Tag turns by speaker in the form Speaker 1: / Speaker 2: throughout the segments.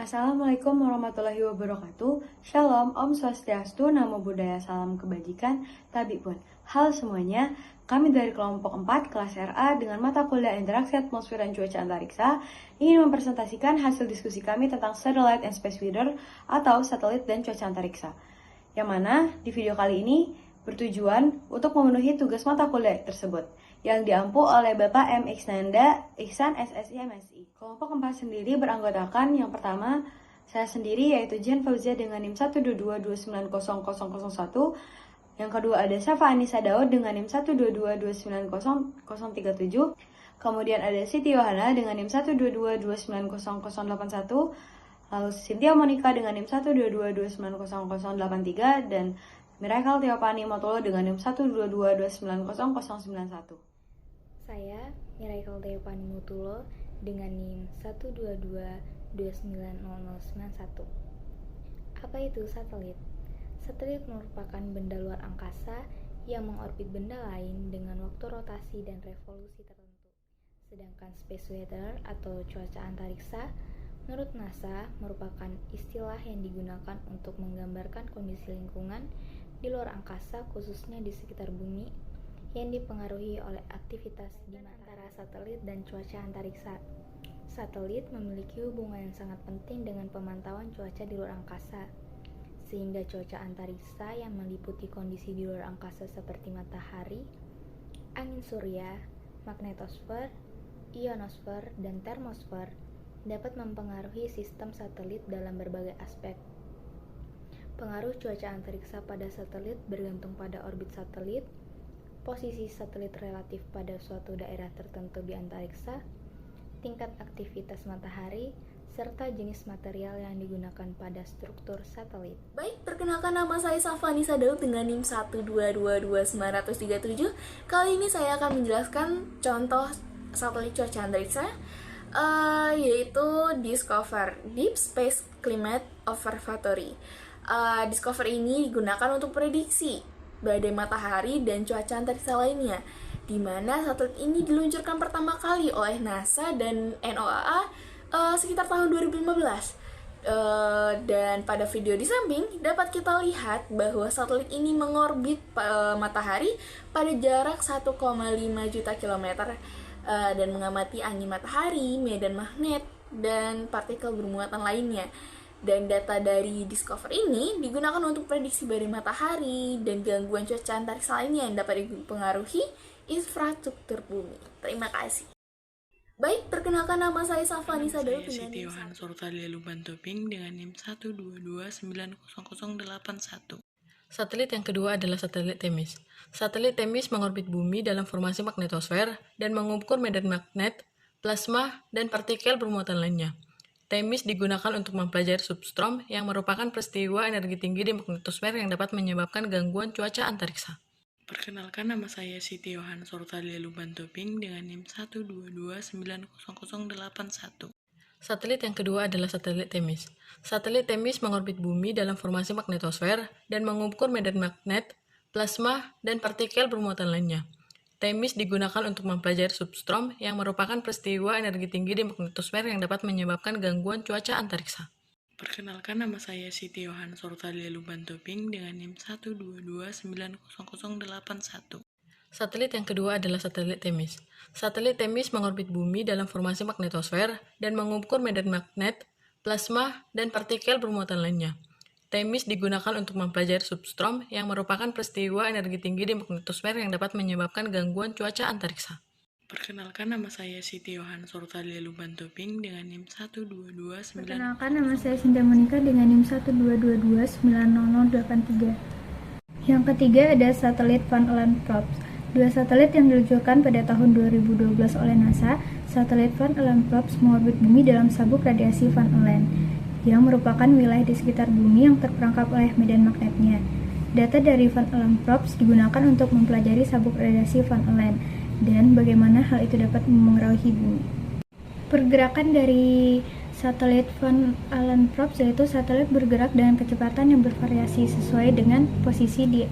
Speaker 1: Assalamualaikum warahmatullahi wabarakatuh. Shalom, Om Swastiastu, Namo Buddhaya, salam kebajikan, tabi pun. Halo semuanya, kami dari kelompok 4 kelas RA dengan mata kuliah interaksi atmosfer dan cuaca antariksa ingin mempresentasikan hasil diskusi kami tentang Satellite and Space Weather atau satelit dan cuaca antariksa. Yang mana di video kali ini bertujuan untuk memenuhi tugas mata kuliah tersebut yang diampu oleh Bapak M. Iksnanda Iksan SSI MSI. Kelompok 4 sendiri beranggotakan yang pertama saya sendiri yaitu Jen Fauzia dengan NIM 122290001. Yang kedua ada Safa Anissa Daud dengan NIM 122290037. Kemudian ada Siti Yohana dengan NIM 122290081. Lalu Cynthia Monica dengan NIM 122290083 dan Miracle Teopani Motolo dengan NIM 122290091.
Speaker 2: Saya Miracle Teopani Mutulo dengan NIM 122290091. Apa itu satelit? Satelit merupakan benda luar angkasa yang mengorbit benda lain dengan waktu rotasi dan revolusi tertentu. Sedangkan space weather atau cuaca antariksa menurut NASA merupakan istilah yang digunakan untuk menggambarkan kondisi lingkungan di luar angkasa khususnya di sekitar bumi yang dipengaruhi oleh aktivitas di antara satelit dan cuaca antariksa. Satelit memiliki hubungan yang sangat penting dengan pemantauan cuaca di luar angkasa, sehingga cuaca antariksa yang meliputi kondisi di luar angkasa seperti matahari, angin surya, magnetosfer, ionosfer, dan termosfer dapat mempengaruhi sistem satelit dalam berbagai aspek. Pengaruh cuaca antariksa pada satelit bergantung pada orbit satelit, posisi satelit relatif pada suatu daerah tertentu di antariksa, tingkat aktivitas matahari, serta jenis material yang digunakan pada struktur satelit.
Speaker 3: Baik, perkenalkan nama saya Safa Anissa Daud dengan NIM 1222937. Kali ini saya akan menjelaskan contoh satelit cuaca antariksa, yaitu Discover Deep Space Climate Observatory. Discover ini digunakan untuk prediksi badai matahari dan cuaca antariksa lainnya, di mana satelit ini diluncurkan pertama kali oleh NASA dan NOAA sekitar tahun 2015. Dan pada video di samping dapat kita lihat bahwa satelit ini mengorbit matahari pada jarak 1,5 juta kilometer dan mengamati angin matahari, medan magnet, dan partikel bermuatan lainnya. Dan data dari Discover ini digunakan untuk prediksi badai matahari dan gangguan cuaca antariksa lainnya yang dapat dipengaruhi infrastruktur bumi. Terima kasih. Baik, perkenalkan nama saya Safa Anissa Daud dengan
Speaker 4: Siti Yohan Surtalia Luban Toping dengan NIM 122900081. Satelit yang kedua adalah satelit Themis. Satelit Themis mengorbit bumi dalam formasi magnetosfer dan mengukur medan magnet, plasma, dan partikel bermuatan lainnya. Themis digunakan untuk mempelajari substorm yang merupakan peristiwa energi tinggi di magnetosfer yang dapat menyebabkan gangguan cuaca antariksa. Perkenalkan, nama saya Siti Yohan Surtalia Luban Toping dengan NIM 122900081. Satelit yang kedua adalah satelit Themis. Satelit Themis mengorbit bumi dalam formasi magnetosfer dan mengukur medan magnet, plasma, dan partikel bermuatan lainnya. Themis digunakan untuk mempelajari substorm yang merupakan peristiwa energi tinggi di magnetosfer yang dapat menyebabkan gangguan cuaca antariksa. Perkenalkan, nama saya Siti Yohan Surtalia Luban Toping dengan NIM 122900081. Satelit yang kedua adalah satelit Themis. Satelit Themis mengorbit bumi dalam formasi magnetosfer dan mengukur medan magnet, plasma, dan partikel bermuatan lainnya. Themis digunakan untuk mempelajari substorm yang merupakan peristiwa energi tinggi di magnetosfer yang dapat menyebabkan gangguan cuaca antariksa. Perkenalkan, nama saya Siti Yohan Surtalia Luban Toping dengan NIM 1229000.
Speaker 5: Perkenalkan, nama saya Cynthia Monica dengan NIM 122290083. Yang ketiga ada satelit Van Allen Probes. Dua satelit yang diluncurkan pada tahun 2012 oleh NASA. Satelit Van Allen Probes mengorbit bumi dalam sabuk radiasi Van Allen, yang merupakan wilayah di sekitar bumi yang terperangkap oleh medan magnetnya. Data dari Van Allen Probes digunakan untuk mempelajari sabuk radiasi Van Allen dan bagaimana hal itu dapat memengaruhi bumi. Pergerakan dari satelit Van Allen Probes yaitu satelit bergerak dengan kecepatan yang bervariasi sesuai dengan posisi di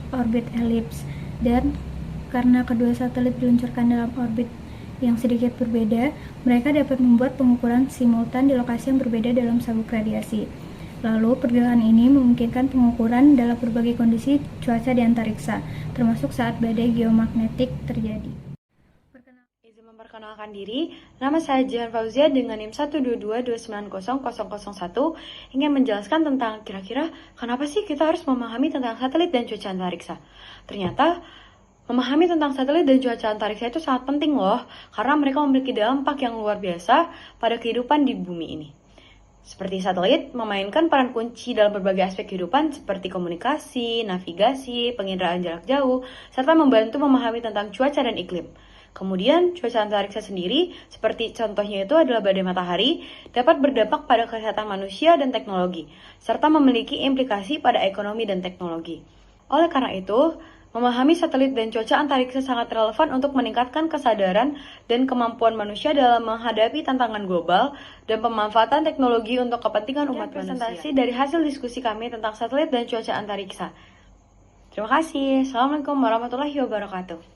Speaker 5: orbit elips, dan karena kedua satelit diluncurkan dalam orbit yang sedikit berbeda, mereka dapat membuat pengukuran simultan di lokasi yang berbeda dalam sabuk radiasi. Lalu, pergerakan ini memungkinkan pengukuran dalam berbagai kondisi cuaca di antariksa, termasuk saat badai geomagnetik terjadi.
Speaker 1: Izin memperkenalkan diri, nama saya Jihan Fauzia dengan NIM 122290001 ingin menjelaskan tentang kira-kira kenapa sih kita harus memahami tentang satelit dan cuaca antariksa. Ternyata, memahami tentang satelit dan cuaca antariksa itu sangat penting loh, karena mereka memiliki dampak yang luar biasa pada kehidupan di bumi ini. Seperti satelit, memainkan peran kunci dalam berbagai aspek kehidupan seperti komunikasi, navigasi, penginderaan jarak jauh, serta membantu memahami tentang cuaca dan iklim. Kemudian, cuaca antariksa sendiri, seperti contohnya itu adalah badai matahari, dapat berdampak pada kesehatan manusia dan teknologi, serta memiliki implikasi pada ekonomi dan teknologi. Oleh karena itu, memahami satelit dan cuaca antariksa sangat relevan untuk meningkatkan kesadaran dan kemampuan manusia dalam menghadapi tantangan global dan pemanfaatan teknologi untuk kepentingan umat manusia. Presentasi dari hasil diskusi kami tentang satelit dan cuaca antariksa. Terima kasih. Assalamualaikum warahmatullahi wabarakatuh.